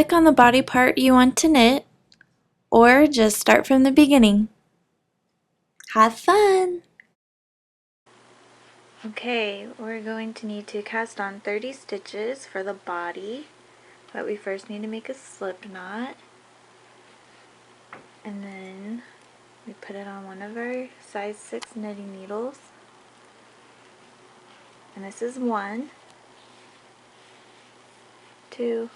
click on the body part you want to knit, or just start from the beginning. Have fun! Okay, we're going to need to cast on 30 stitches for the body, but we first need to make a slip knot, and then we put it on one of our size 6 knitting needles, and this is 1, 2,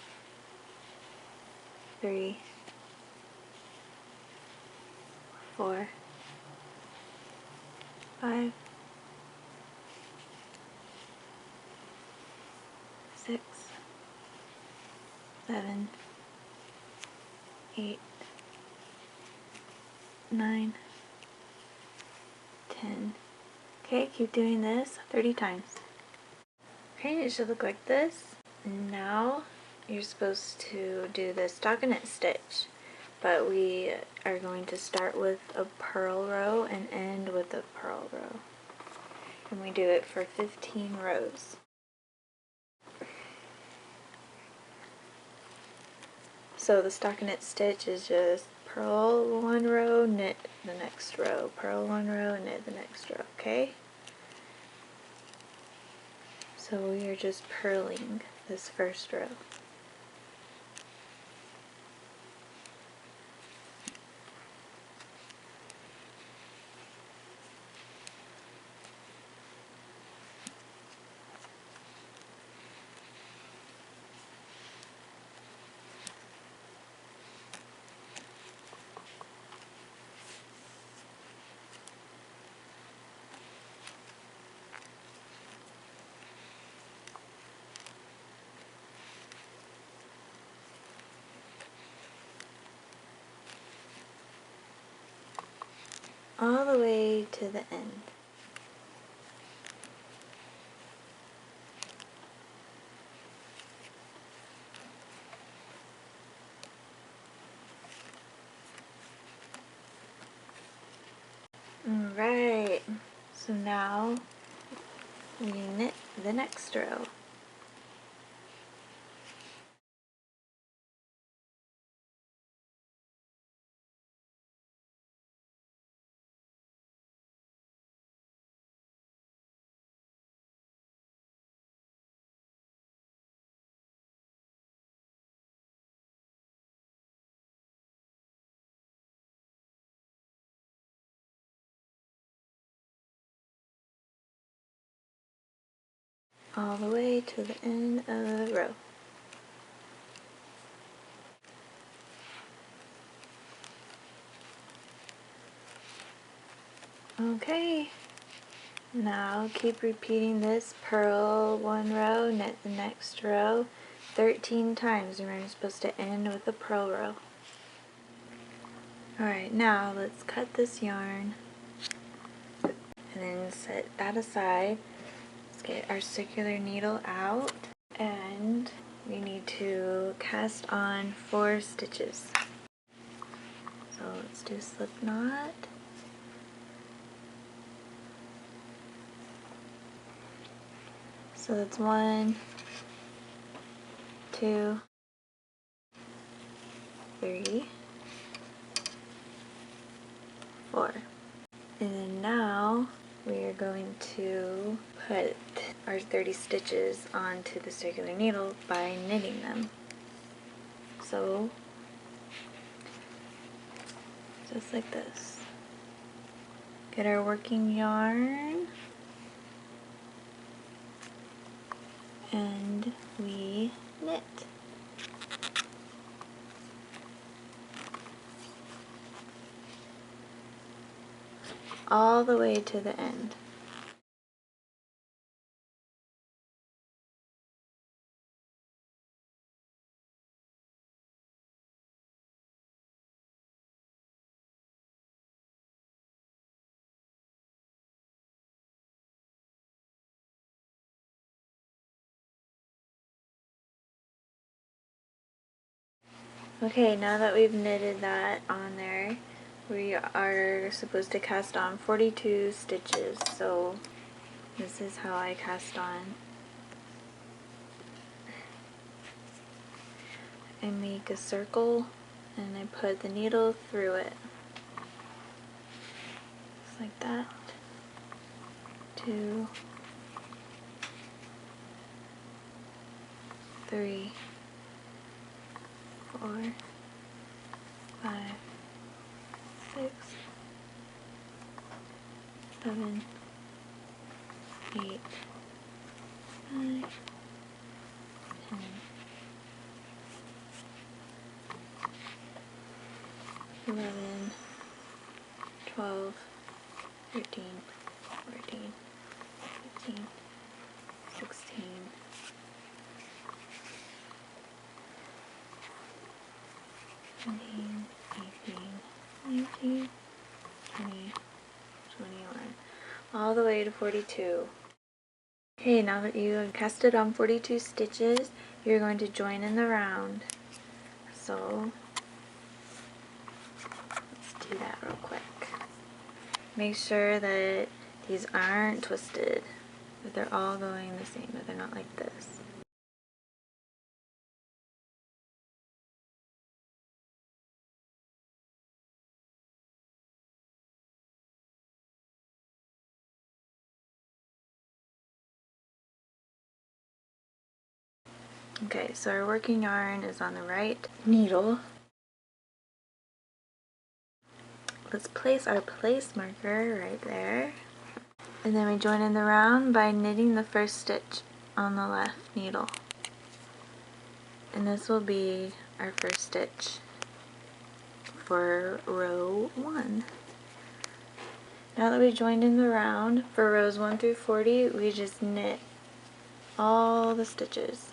3, 4, 5, 6, 7, 8, 9, 10. Okay, keep doing this 30 times. Okay, it should look like this. Now you're supposed to do the stockinette stitch, but we are going to start with a purl row and end with a purl row. And we do it for 15 rows. So the stockinette stitch is just purl one row, knit the next row, purl one row, knit the next row, okay? So we are just purling this first row. All the way to the end. Alright, so now we knit the next row. All the way to the end of the row. Okay, now keep repeating this. Purl one row, knit the next row 13 times. Remember, you're supposed to end with a purl row. Alright, now let's cut this yarn and then set that aside. Let's get our circular needle out, and we need to cast on 4 stitches. So let's do a slip knot. So that's 1, 2, 3, 4. And then now we are going to put our 30 stitches onto the circular needle by knitting them. So just like this. Get our working yarn and we knit. All the way to the end. Okay, now that we've knitted that on there, we are supposed to cast on 42 stitches. So this is how I cast on. I make a circle and I put the needle through it. Just like that. 2, 3, 4, 5, 6, 7, 8, 9, 10, 11, 12, 13, 14, 15, 16, 17, 18, 19, 20, 21, all the way to 42. Okay, now that you have casted on 42 stitches, you're going to join in the round. So, let's do that real quick. Make sure that these aren't twisted, that they're all going the same, that they're not like this. Okay, so our working yarn is on the right needle. Let's place our place marker right there. And then we join in the round by knitting the first stitch on the left needle. And this will be our first stitch for row 1. Now that we joined in the round, for rows 1 through 40, we just knit all the stitches.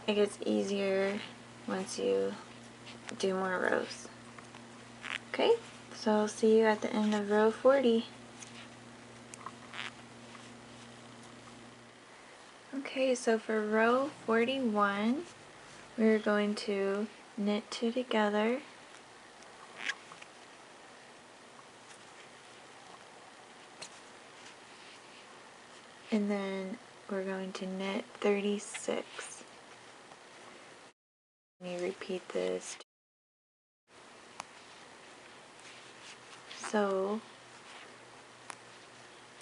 It gets easier once you do more rows. Okay, so I'll see you at the end of row 40. Okay, so for row 41, we're going to knit 2 together, and then we're going to knit 36. Let me repeat this. So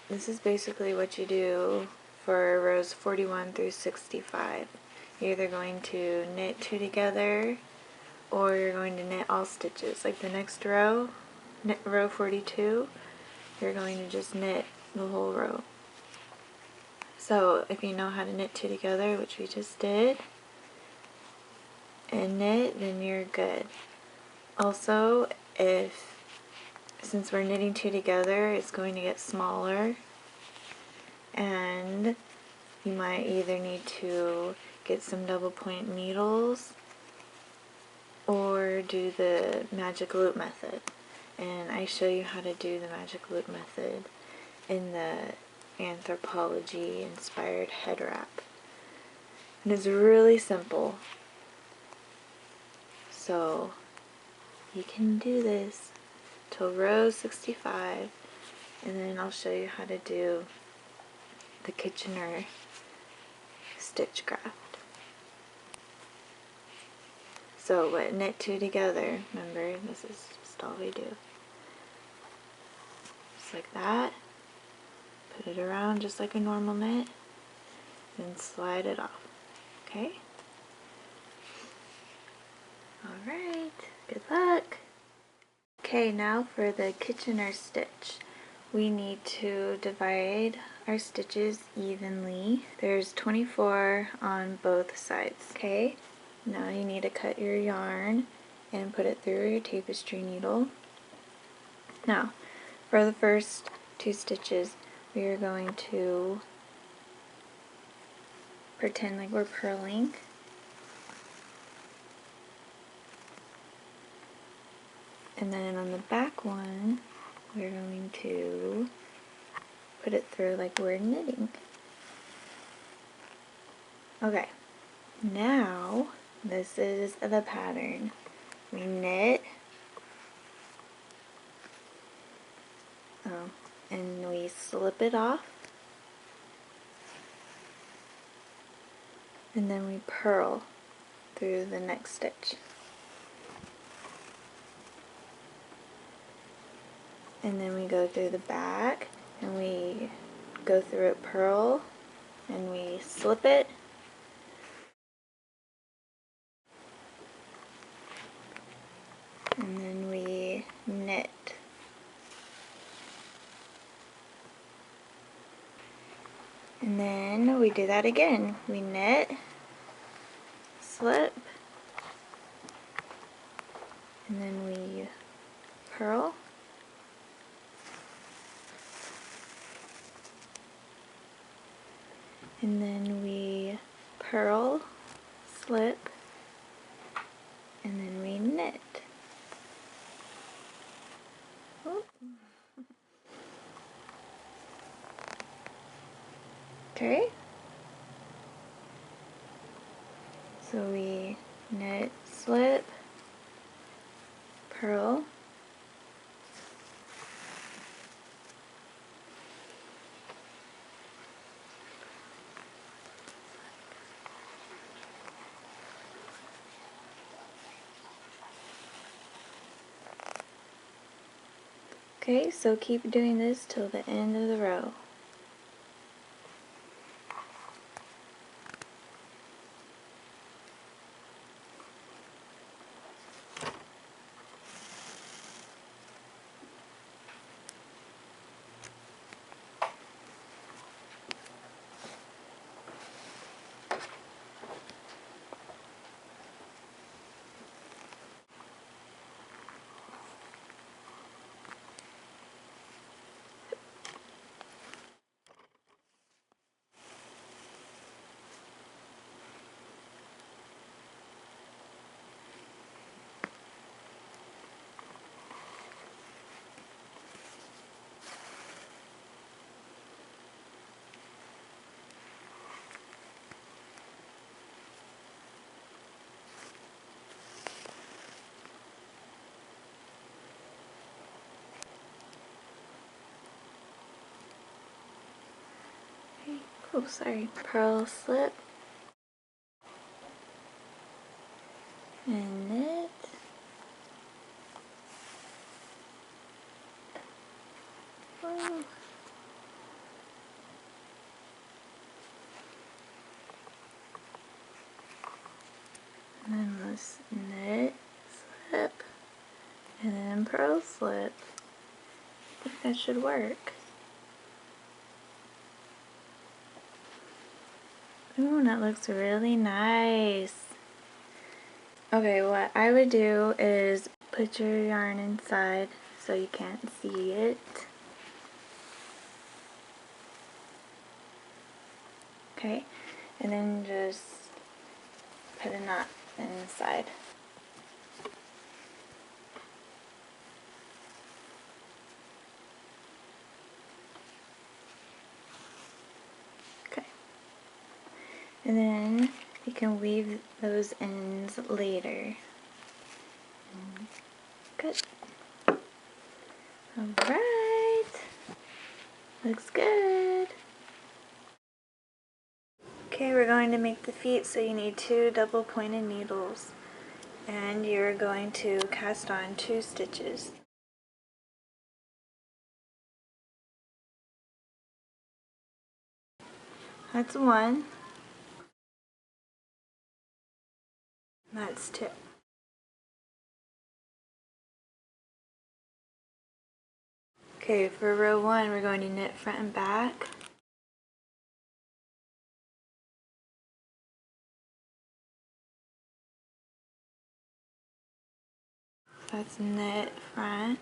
this is basically what you do for rows 41 through 65. You're either going to knit 2 together, or you're going to knit all stitches. Like the next row, row 42, you're going to just knit the whole row. So if you know how to knit 2 together, which we just did, and knit, then you're good. Also, since we're knitting 2 together, it's going to get smaller, and you might either need to get some double point needles or do the magic loop method. And I show you how to do the magic loop method in the Anthropology inspired head wrap. And it's really simple. So you can do this till row 65, and then I'll show you how to do the Kitchener stitch graft. So knit 2 together, remember, this is just all we do. Just like that. Put it around just like a normal knit, then slide it off. Okay? Alright, good luck! Okay, now for the Kitchener stitch. We need to divide our stitches evenly. There's 24 on both sides. Okay, now you need to cut your yarn and put it through your tapestry needle. Now, for the first 2 stitches, we are going to pretend like we're purling. And then on the back one, we're going to put it through like we're knitting. Okay, now this is the pattern. We knit, and we slip it off, and then we purl through the next stitch. And then we go through the back, and we go through it, purl, and we slip it, and then we knit. And then we do that again. We knit, slip, and then we purl, and then we purl, slip, and then we knit. Oop. Okay, so we knit, slip, purl, okay, so keep doing this till the end of the row. Oh, sorry. Purl, slip, and knit. Oh. And then let's knit, slip, and then purl, slip. I think that should work. Ooh, that looks really nice. Okay, what I would do is put your yarn inside so you can't see it. Okay, and then just put a knot inside. Okay, and then you can weave those ends later. Good. Alright, looks good. Okay, we're going to make the feet, so you need 2 double pointed needles, and you're going to cast on 2 stitches. That's 1. That's 2. Okay, for row 1, we're going to knit front and back. That's knit front.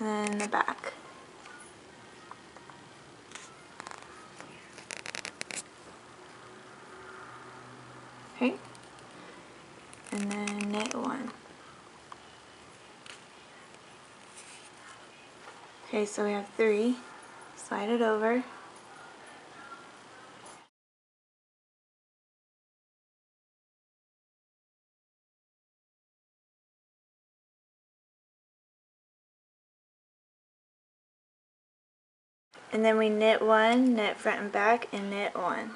And then the back. Okay. And then knit 1. Okay, so we have 3. Slide it over. And then we knit 1, knit front and back, and knit 1.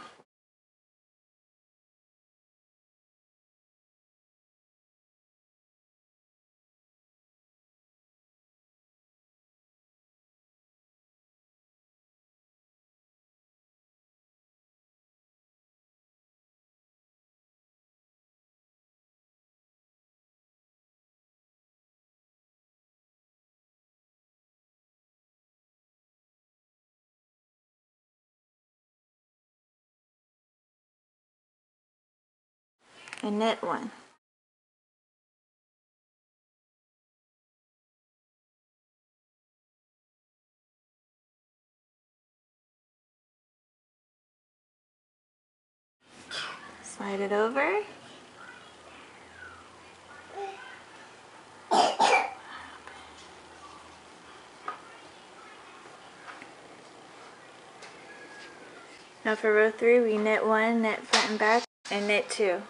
And knit 1. Slide it over. Now for row 3, we knit 1, knit front and back, and knit 2.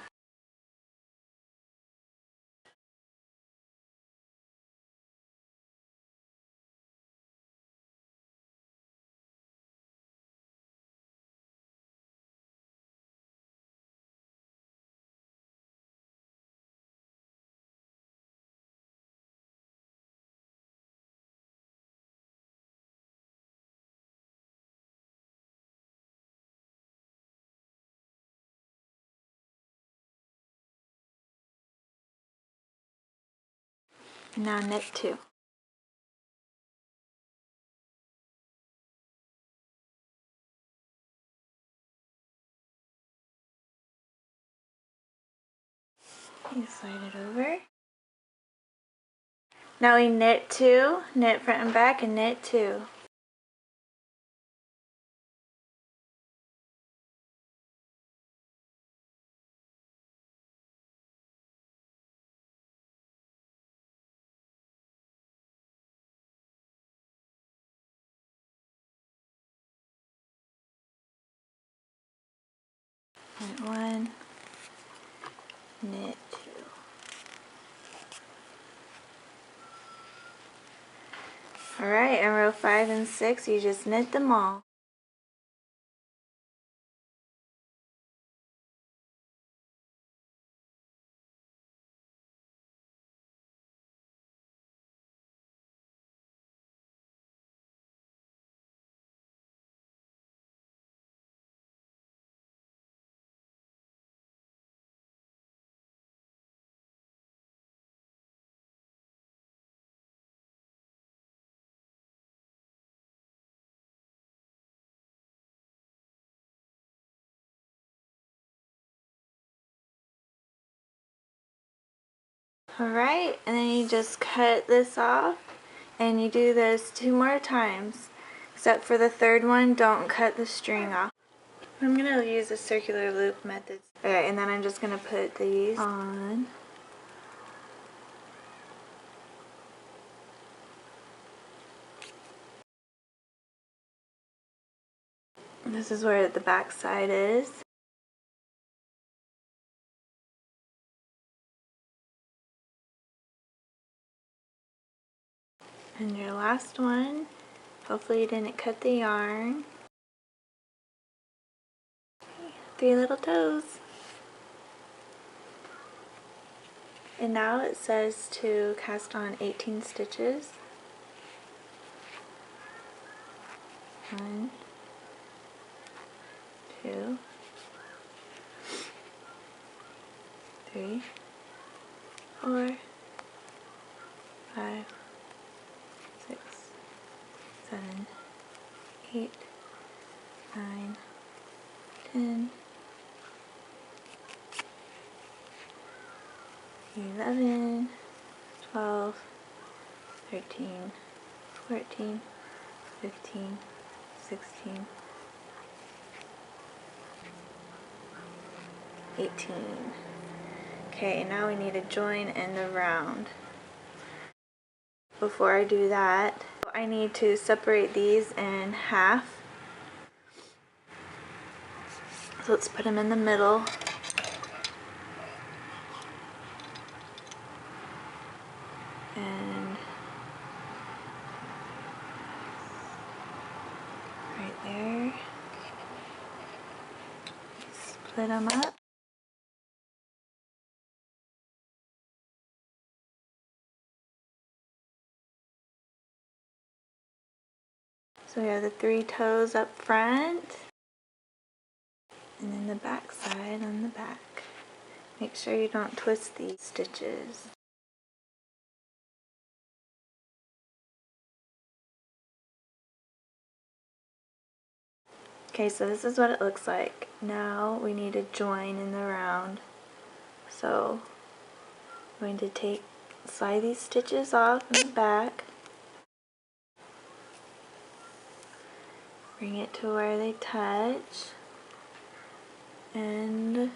Now knit 2. You slide it over. Now we knit 2, knit front and back, and knit 2. Knit 1, knit 2. Alright, in row 5 and 6, you just knit them all. Alright, and then you just cut this off, and you do this 2 more times. Except for the 3rd one, don't cut the string off. I'm going to use the circular loop method. Alright, and then I'm just going to put these on. This is where the back side is. And your last one, hopefully you didn't cut the yarn. 3 little toes. And now it says to cast on 18 stitches. 1, 2, 3, 4, 5, 6, 7, 8, 9, 10, 11, 12, 13, 14, 15, 16, 18. Okay, now we need to join in the round. Before I do that, I need to separate these in half. So let's put them in the middle. And right there. Split them up. So we have the 3 toes up front. And then the back side on the back. Make sure you don't twist these stitches. Okay, so this is what it looks like. Now we need to join in the round. So I'm going to slide these stitches off in the back. Bring it to where they touch. And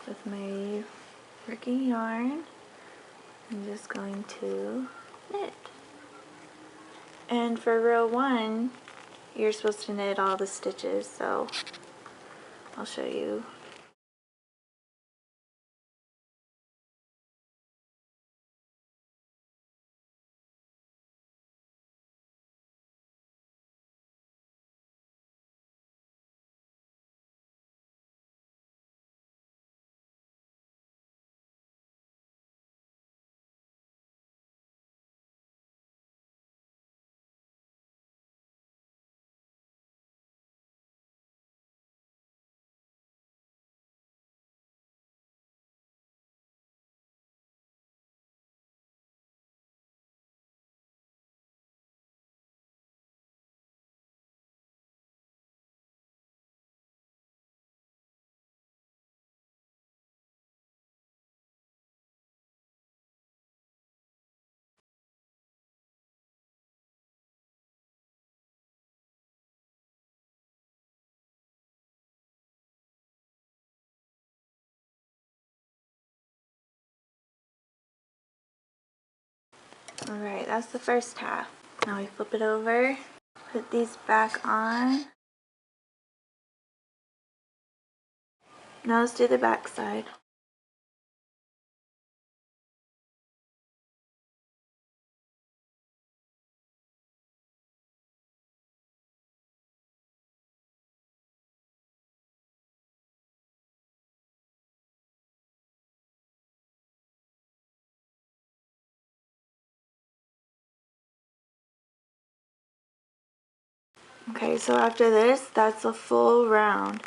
with my working yarn, I'm just going to knit. And for row 1, you're supposed to knit all the stitches, so I'll show you. Alright, that's the first half. Now we flip it over, put these back on. Now let's do the back side. Okay, so after this, that's a full round.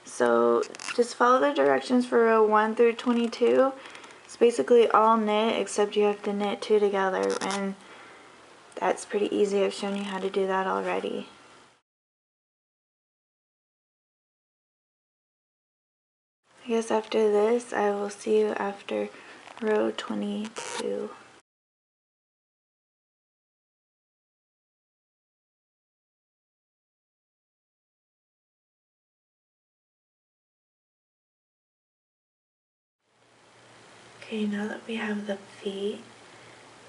So just follow the directions for row 1 through 22. It's basically all knit, except you have to knit 2 together, and that's pretty easy. I've shown you how to do that already. I guess after this, I will see you after row 22. Okay, now that we have the feet,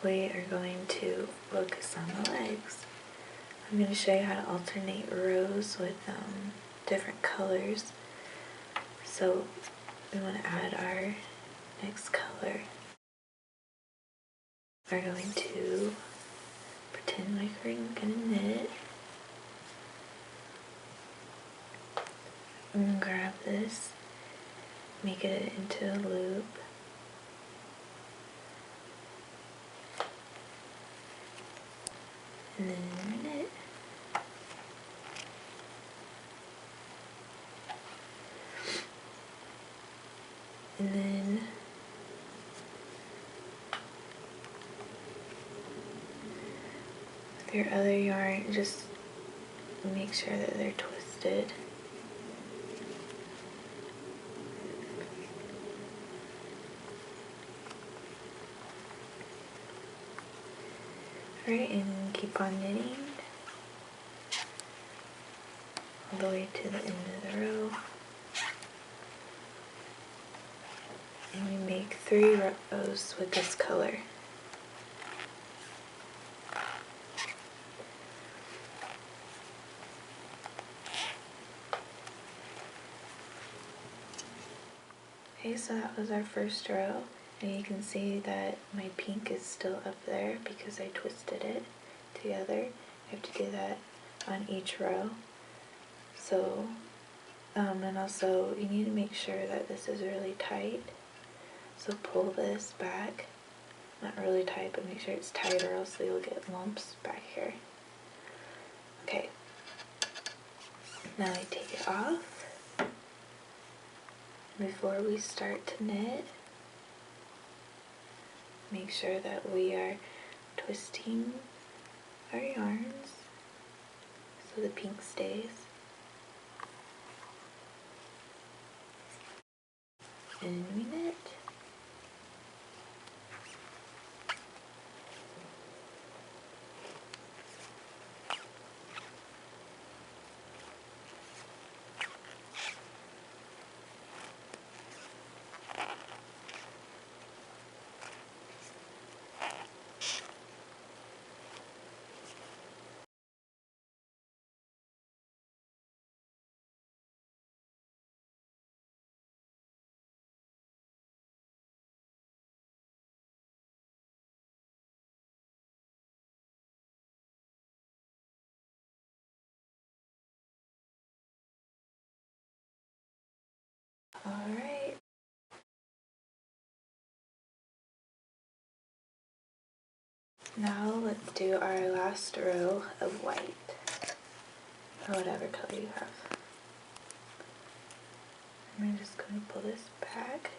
we are going to focus on the legs. I'm going to show you how to alternate rows with different colors. So we want to add our next color. We're going to pretend like we're going to knit. I'm going to grab this, make it into a loop. And then knit. And then with your other yarn, just make sure that they're twisted. Alright, and keep on knitting all the way to the end of the row. And we make 3 rows with this color. Okay, so that was our first row, and you can see that my pink is still up there because I twisted it together. I have to do that on each row. So, and also you need to make sure that this is really tight. So pull this back, not really tight, but make sure it's tight or else you'll get lumps back here. Okay, now I take it off. Before we start to knit, make sure that we are twisting our yarns so the pink stays. And we knit. Alright. Now let's do our last row of white, or whatever color you have. I'm just going to pull this back.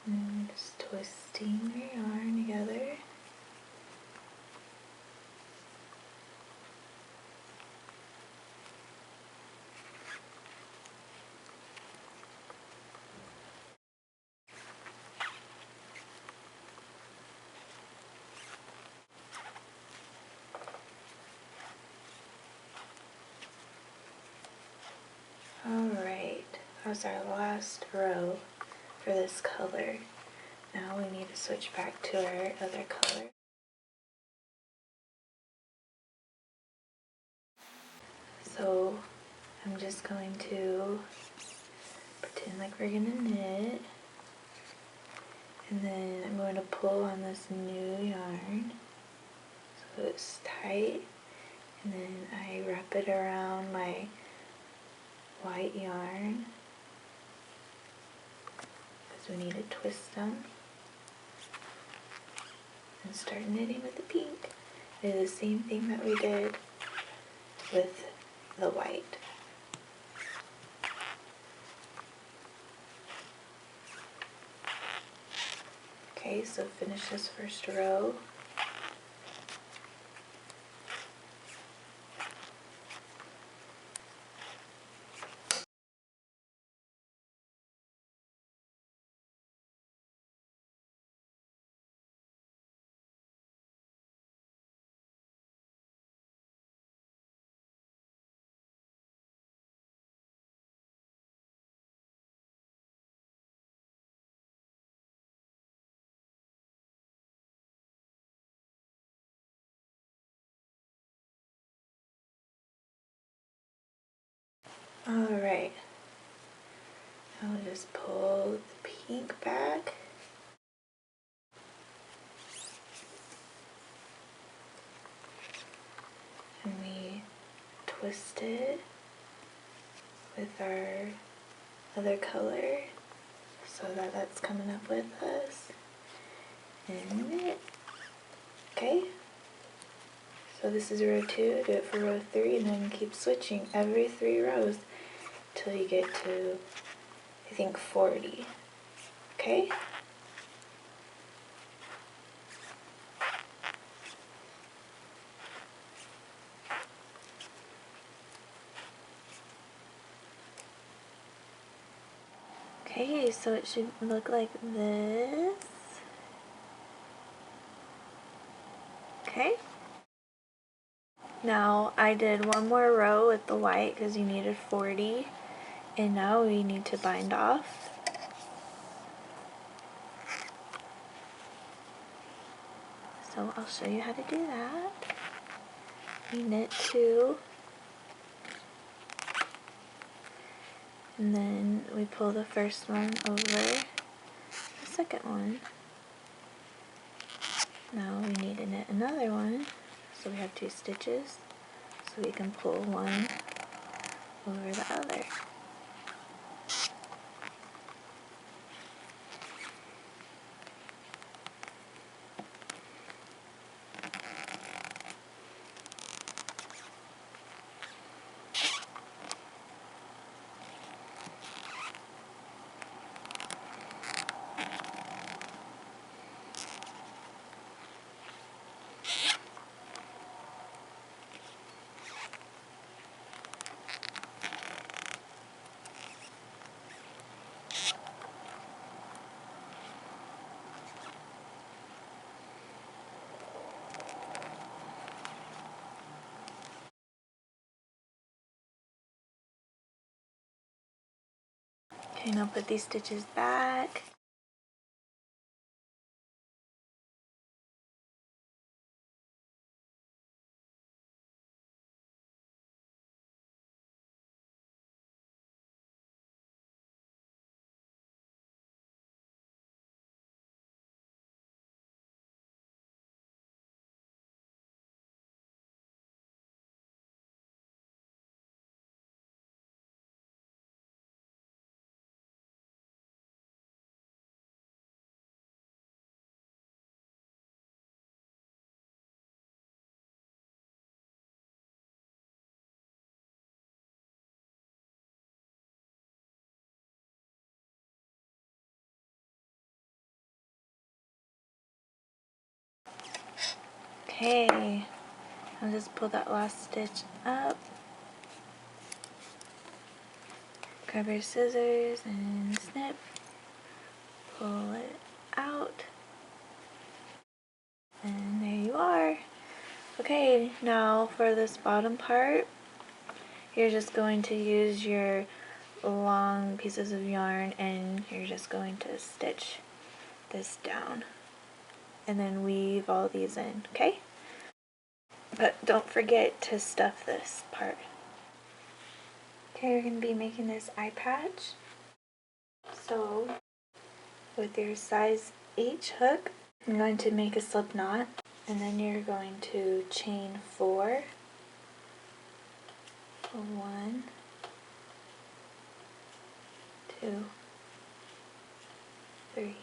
And just twisting your yarn together. Alright, that's our last row for this color. Now we need to switch back to our other color. So I'm just going to pretend like we're gonna knit, and then I'm going to pull on this new yarn so it's tight, and then I wrap it around my white yarn because we need to twist them, and start knitting with the pink. Do the same thing that we did with the white. Okay, so finish this first row. Alright, now we'll just pull the pink back. And we twist it with our other color so that that's coming up with us. And knit. Okay? So this is row 2, do it for row 3, and then keep switching every 3 rows till you get to, I think, 40. Okay? Okay, so it should look like this. Okay? Now I did one more row with the white because you needed 40, and now we need to bind off. So I'll show you how to do that. We knit 2, and then we pull the first one over the second one. Now we need to knit another one, so we have 2 stitches, so we can pull one over the other. Okay, now put these stitches back. Okay, I'll just pull that last stitch up. Grab your scissors and snip. Pull it out. And there you are. Okay, now for this bottom part, you're just going to use your long pieces of yarn and you're just going to stitch this down and then weave all these in, okay? But don't forget to stuff this part. Okay, we're going to be making this eye patch. So with your size H hook, I'm going to make a slip knot and then you're going to chain 4. 1, 2, 3,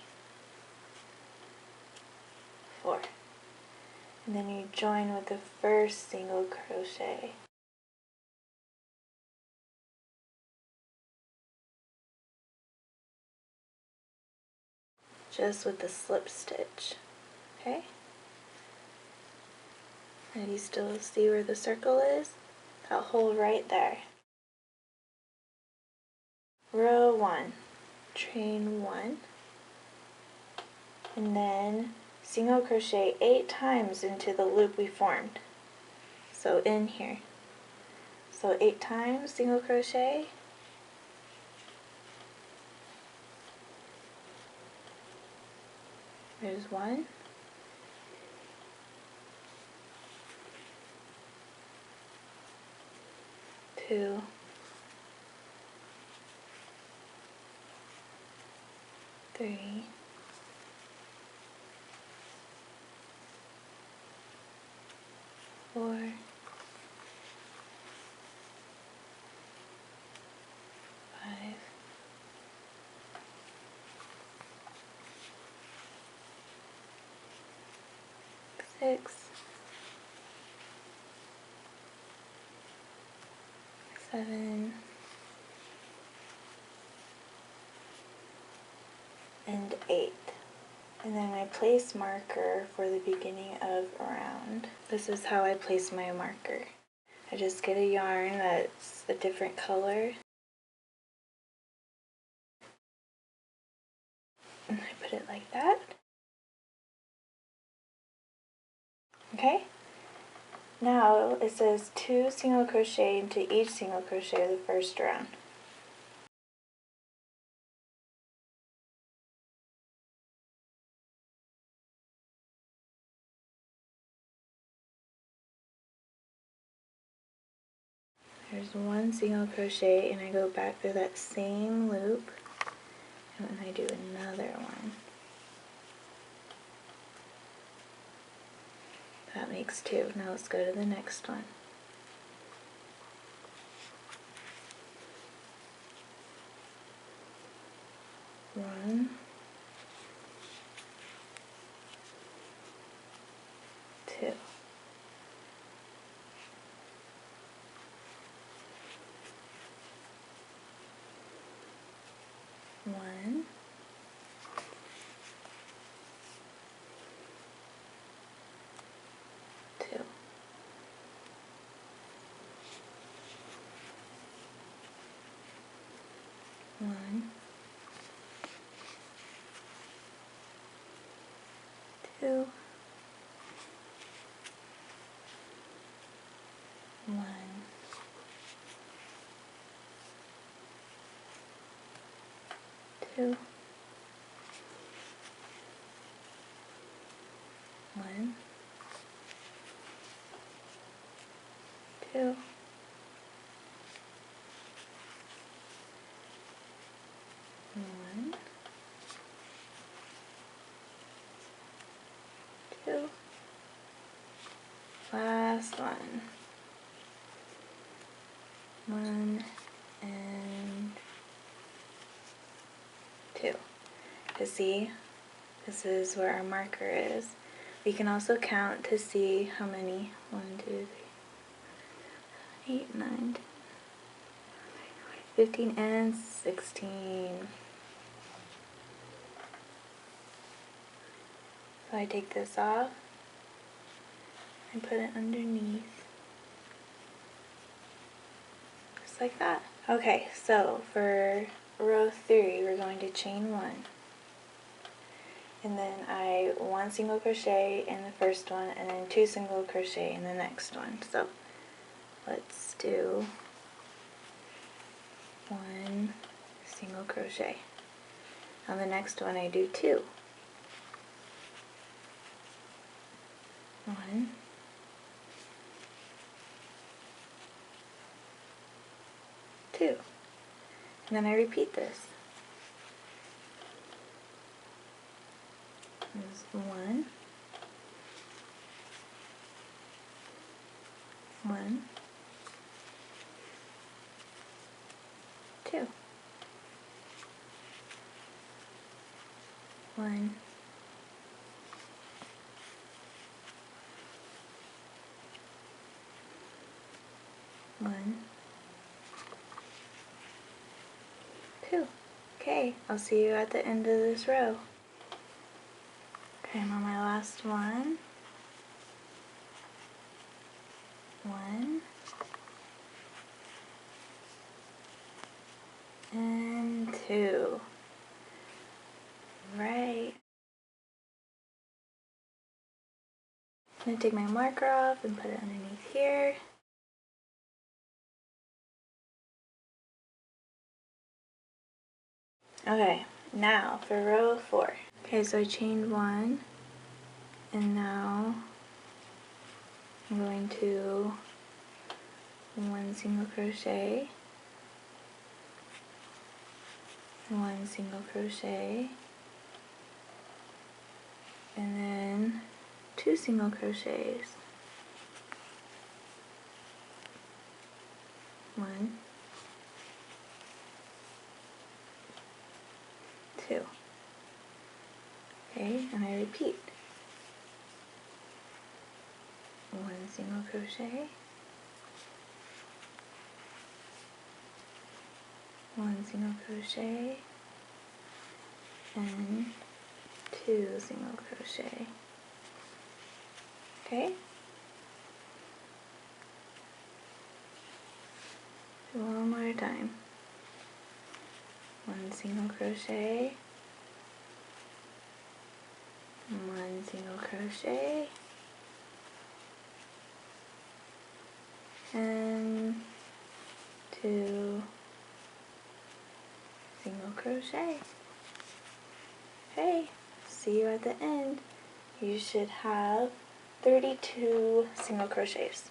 4. And then you join with the first single crochet. Just with the slip stitch, okay? And you still see where the circle is? That hole right there. Row 1, chain 1, and then single crochet 8 times into the loop we formed. So in here. So 8 times single crochet. There's 1. 2. 3. 4. 5. 6. 7. And 8. And then my place marker for the beginning of a round. This is how I place my marker. I just get a yarn that's a different color. And I put it like that. Okay? Now it says 2 single crochet into each single crochet of the first round. there's one single crochet, and I go back through that same loop, and then I do another one. That makes 2. Now let's go to the next one. One, 2. One, 2. One, 2. One, 2. One, 2. One, 2. Last one. 1 and 2. To see, this is where our marker is. We can also count to see how many. 1, 2, 3, 8, 9, 10, 15, and 16. So I take this off and put it underneath. Just like that. Okay, so for row 3, we're going to chain 1. And then I 1 single crochet in the first one, and then 2 single crochet in the next one. So let's do 1 single crochet. On the next one I do 2. 1, 2. And then I repeat this. There's 1, 1, 2. 1, 1, 2. Okay, I'll see you at the end of this row. Okay, I'm on my last one. 1 and 2. Right. I'm going to take my marker off and put it underneath here. Okay, now for row 4. Okay, so I chained 1, and now I'm going to 1 single crochet, 1 single crochet, and then 2 single crochets. 1, 2. Okay, and I repeat. 1 single crochet, 1 single crochet, and 2 single crochet. Okay? One more time. 1 single crochet, 1 single crochet, and 2 single crochet. Okay, see you at the end. You should have 32 single crochets.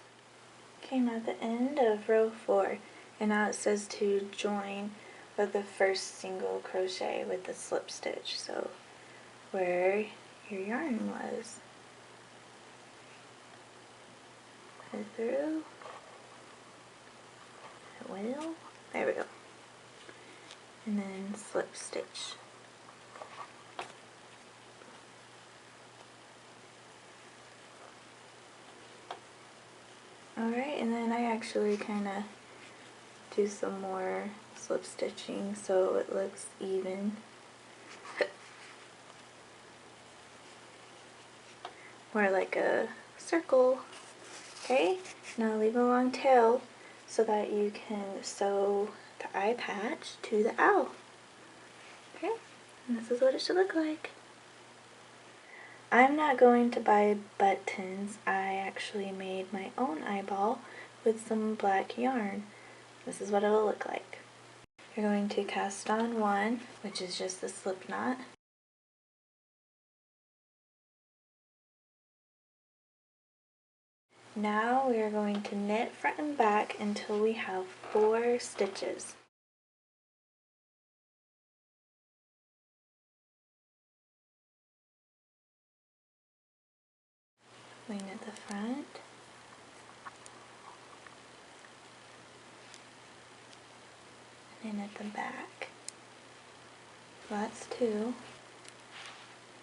Okay, I'm at the end of row 4, and now it says to join with the first single crochet with the slip stitch, so where your yarn was. Put it through. It will. There we go. And then slip stitch. Alright, and then I actually kind of do some more slip stitching so it looks even. More like a circle. Okay, now leave a long tail so that you can sew the eye patch to the owl. Okay, and this is what it should look like. I'm not going to buy buttons. I actually made my own eyeball with some black yarn. This is what it will look like. You're going to cast on one, which is just the slip knot. Now we are going to knit front and back until we have 4 stitches. We knit the front, and knit the back. So that's 2.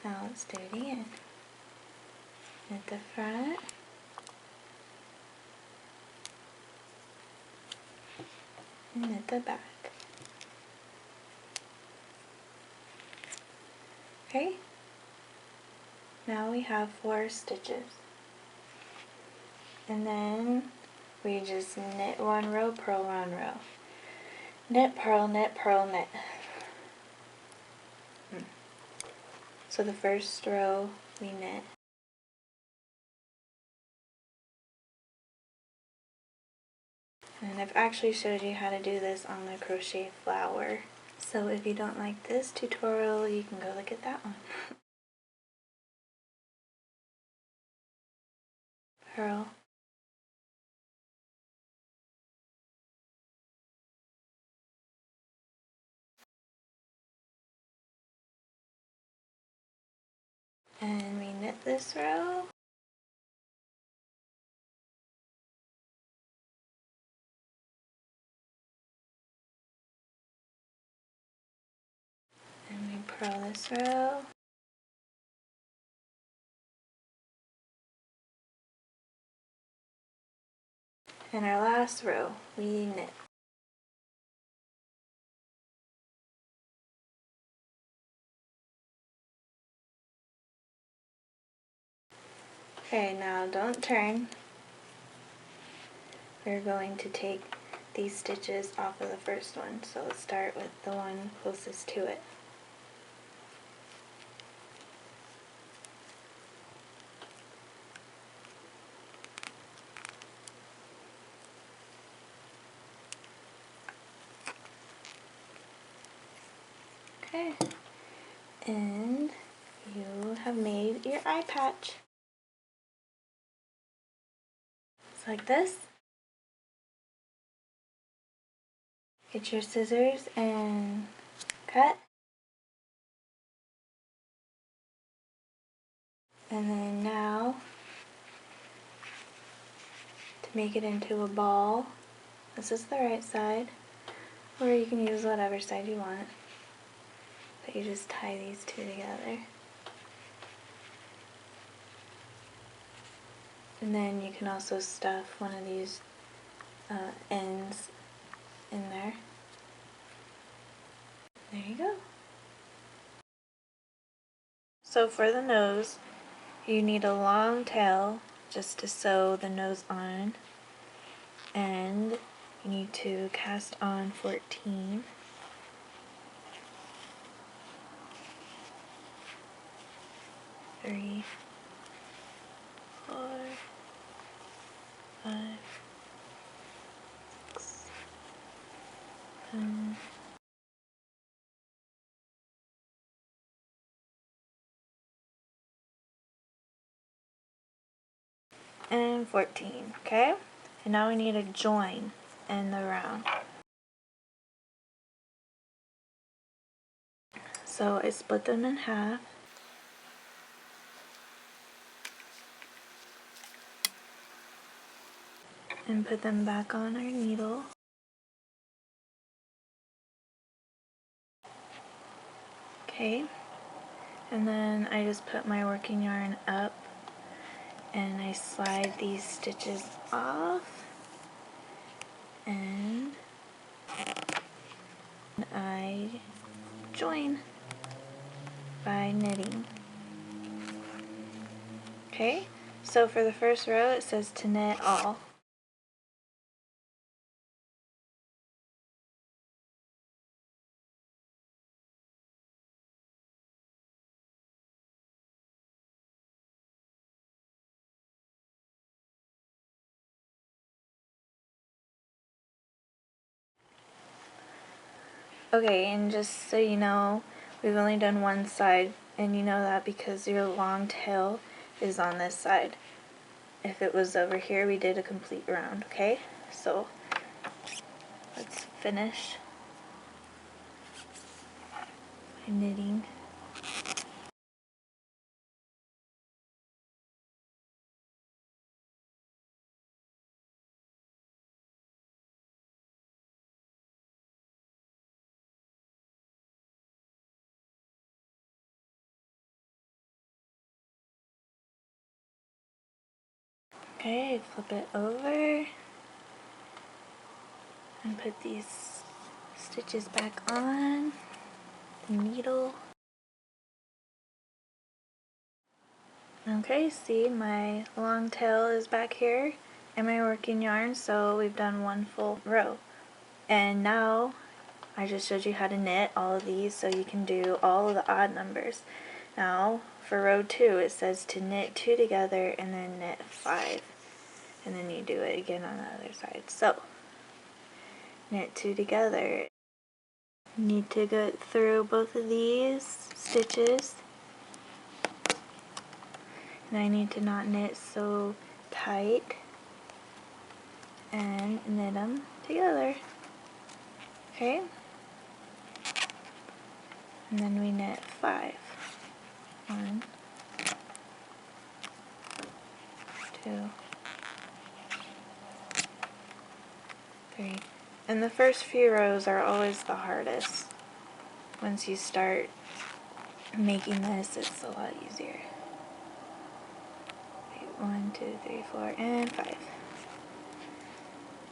Now let's do it again. Knit the front, and knit the back. Okay, now we have 4 stitches. And then we just knit 1 row, purl 1 row. Knit, purl, knit, purl, knit. So the first row we knit. And I've actually showed you how to do this on the crochet flower. So if you don't like this tutorial, you can go look at that one. Purl. And we knit this row. And we purl this row. And our last row, we knit. Okay, now don't turn. We're going to take these stitches off of the first one, so let's start with the one closest to it. Okay, and you have made your eye patch. It's like this. Get your scissors and cut. And then now, to make it into a ball, this is the right side, or you can use whatever side you want. But you just tie these 2 together. And then you can also stuff one of these ends in there. There you go. So for the nose, you need a long tail just to sew the nose on. And you need to cast on 14. Three, 4, 5, 6, 7, and 14, okay? And now we need a join in the round. So I split them in half. And put them back on our needle. Okay, and then I just put my working yarn up and I slide these stitches off and I join by knitting. Okay, so for the first row it says to knit all. Okay, and just so you know, we've only done one side, and you know that because your long tail is on this side. If it was over here, we did a complete round, okay? So, let's finish by knitting. Okay, flip it over and put these stitches back on the needle. Okay, see, my long tail is back here and my working yarn, so we've done one full row. And now I just showed you how to knit all of these so you can do all of the odd numbers. Now for row 2 it says to knit 2 together and then knit 5, and then you do it again on the other side. So knit 2 together. Need to go through both of these stitches, and I need to not knit so tight and knit them together. Okay, and then we knit 5. 1, 2, 3. And the first few rows are always the hardest. Once you start making this, it's a lot easier. 1, 2, 3, 4, and 5.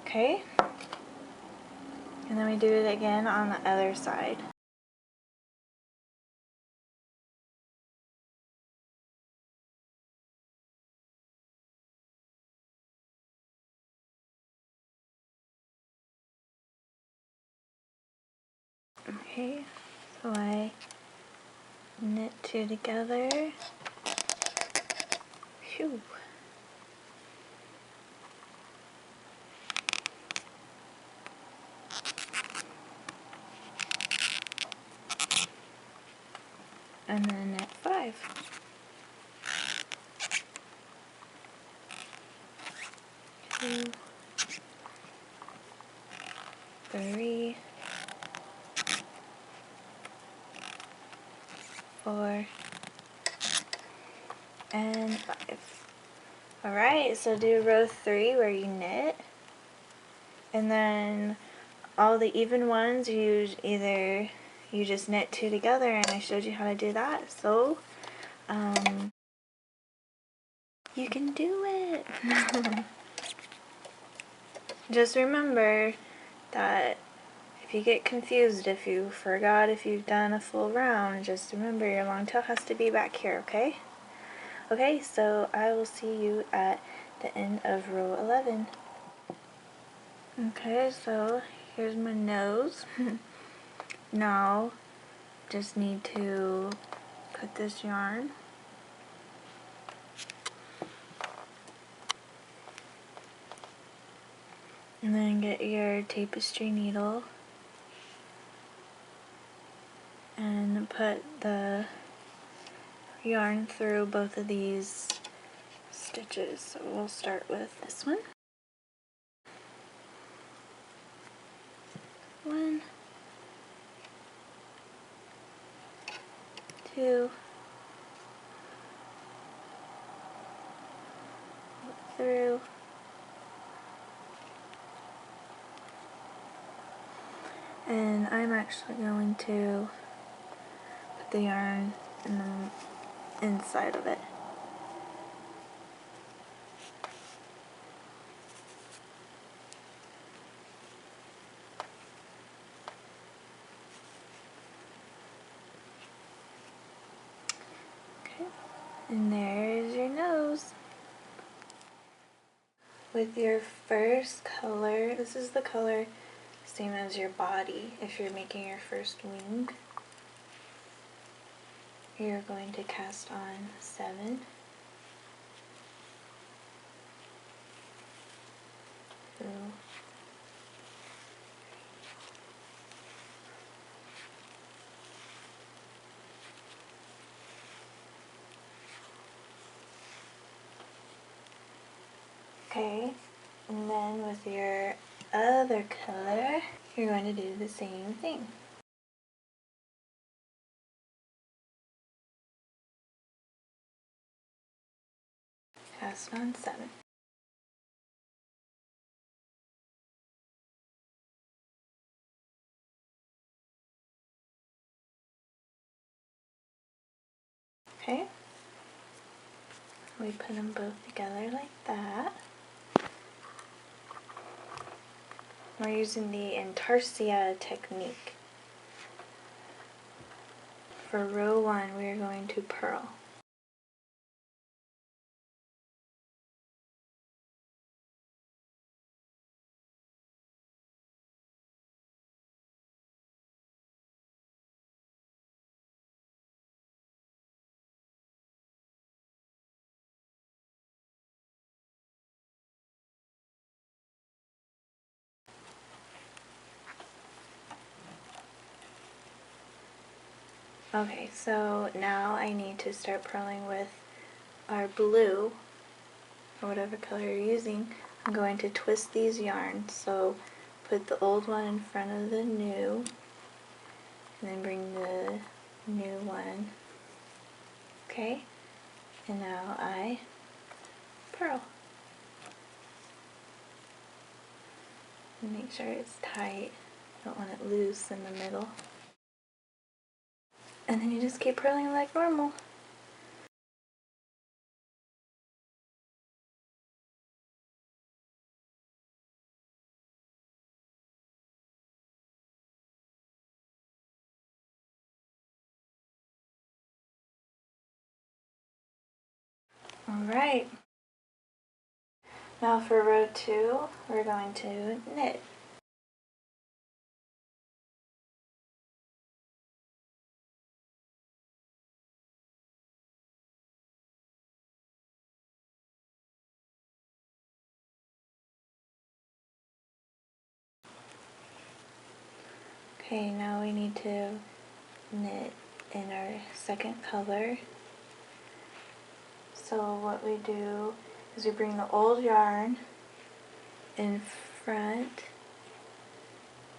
Okay, and then we do it again on the other side. Okay, so I knit 2 together. Phew. And then knit 5. 2, 3, 4, and 5. Alright, so do row 3 where you knit, and then all the even ones you just knit 2 together, and I showed you how to do that, so you can do it. Just remember that if you get confused, if you forgot if you've done a full round, just remember your long tail has to be back here, okay? Okay, so I will see you at the end of row 11. Okay, so here's my nose. Now, just need to put this yarn and then get your tapestry needle and put the yarn through both of these stitches. So we'll start with this one. 2, through, and I'm actually going to put the yarn in the inside of it. Okay, and there's your nose. With your first color, this is the color same as your body. If you're making your first wing, you're going to cast on 7, through, okay, and then with your other color, you're going to do the same thing. Cast on 7. Okay, we put them both together like that. We're using the Intarsia technique. For row 1, we are going to purl. Okay, so now I need to start purling with our blue, or whatever color you're using. I'm going to twist these yarns, so put the old one in front of the new, and then bring the new one. Okay, and now I purl. And make sure it's tight, don't want it loose in the middle. And then you just keep purling like normal. Alright, now for row 2, we're going to knit. Okay, now we need to knit in our second color. So what we do is we bring the old yarn in front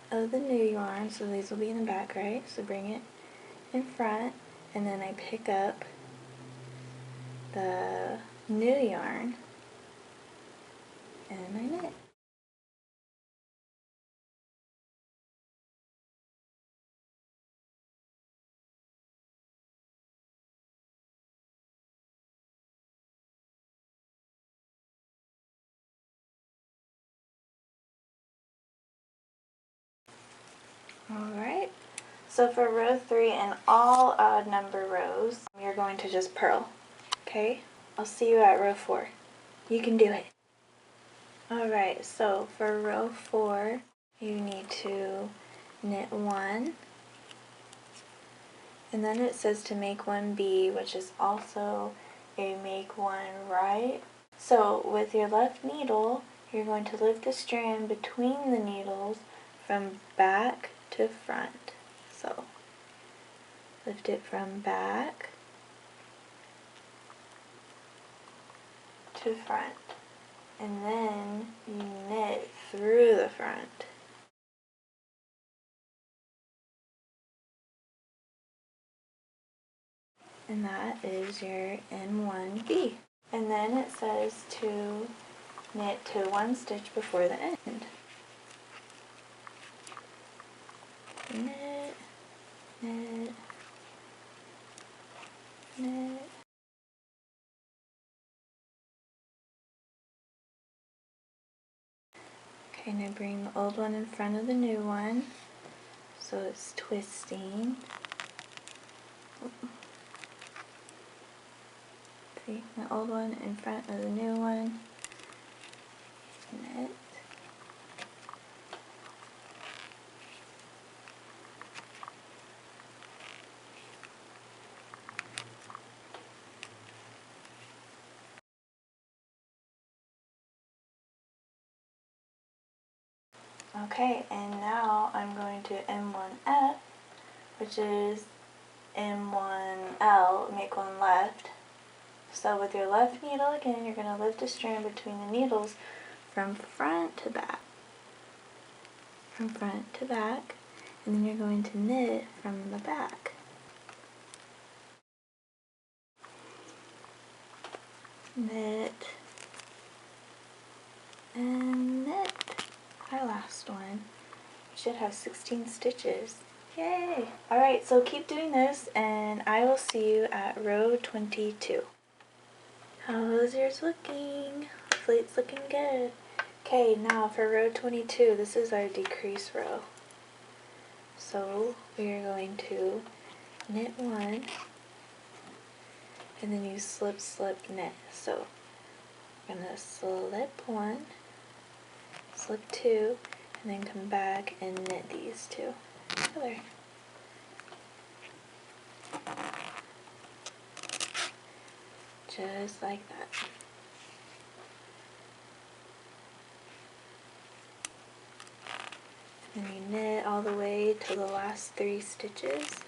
of the new yarn, so these will be in the back, right? So bring it in front, and then I pick up the new yarn and I knit. Alright, so for row 3 and all odd number rows, you're going to just purl. Okay, I'll see you at row 4. You can do it. Alright, so for row 4, you need to knit 1, and then it says to make 1 B, which is also a make 1 right. So with your left needle, you're going to lift the strand between the needles from back to front. So lift it from back to front, and then you knit through the front. And that is your N1B. And then it says to knit to one stitch before the end. Knit, knit, knit. Okay, now bring the old one in front of the new one, so it's twisting. See, the old one in front of the new one. Knit. Okay, and now I'm going to M1F, which is M1L, make one left. So with your left needle again, you're going to lift a strand between the needles from front to back. From front to back, and then you're going to knit from the back. Knit and knit. Our last one. We should have 16 stitches. Yay! Alright, so keep doing this and I will see you at row 22. How's yours looking? Hopefully it's looking good. Okay, now for row 22, this is our decrease row. So we are going to knit one and then you slip, slip, knit. So I'm going to slip one, slip two, and then come back and knit these two together. Just like that. And then you knit all the way to the last 3 stitches.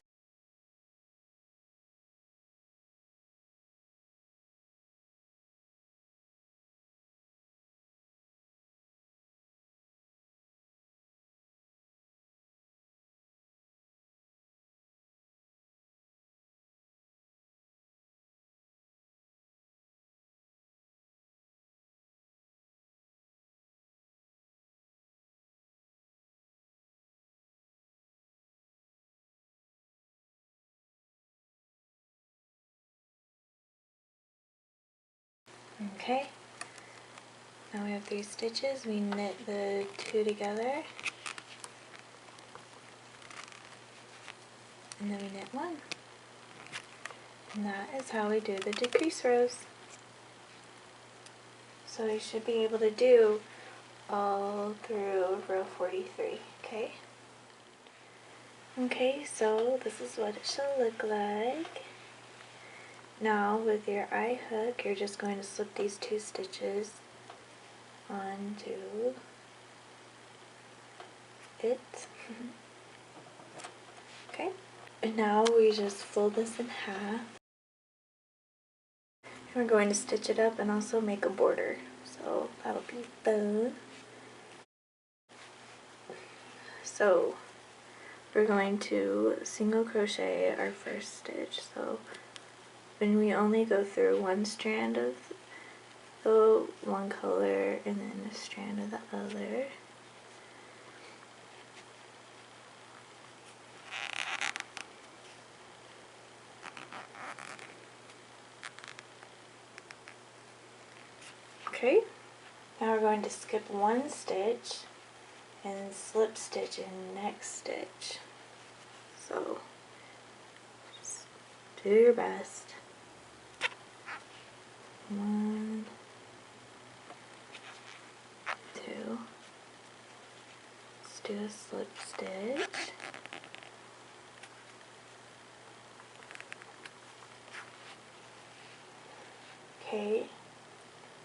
Okay, now we have 3 stitches, we knit the 2 together, and then we knit 1. And that is how we do the decrease rows. So you should be able to do all through row 43, okay? Okay, so this is what it should look like. Now with your eye hook, you're just going to slip these 2 stitches onto it. Okay, and now we just fold this in half. And we're going to stitch it up and also make a border. So that'll be fun. So we're going to single crochet our first stitch. So when we only go through one strand of the one color and then a strand of the other. Okay, now we're going to skip 1 stitch and slip stitch in the next stitch. So just do your best. 1, 2, let's do a slip stitch. Okay,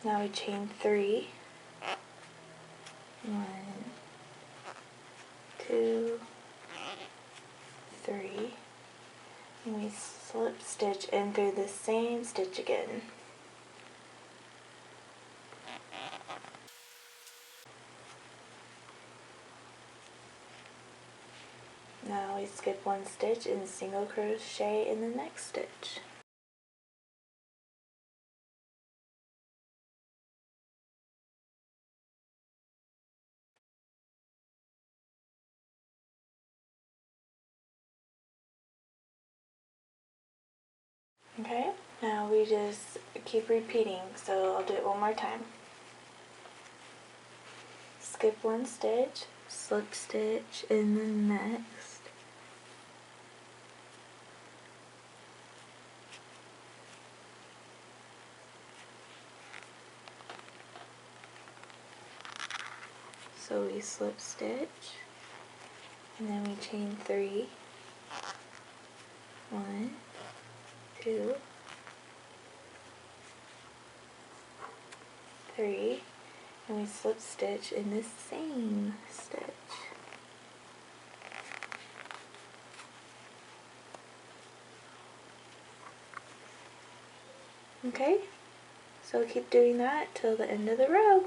now we chain 3. 1, 2, 3, and we slip stitch in through the same stitch again. Now we skip 1 stitch and single crochet in the next stitch. Okay, now we just keep repeating, so I'll do it one more time. Skip one stitch, slip stitch in the next, so we slip stitch, and then we chain 3, 1, 2, 3, and we slip stitch in the same stitch. Okay, so keep doing that till the end of the row.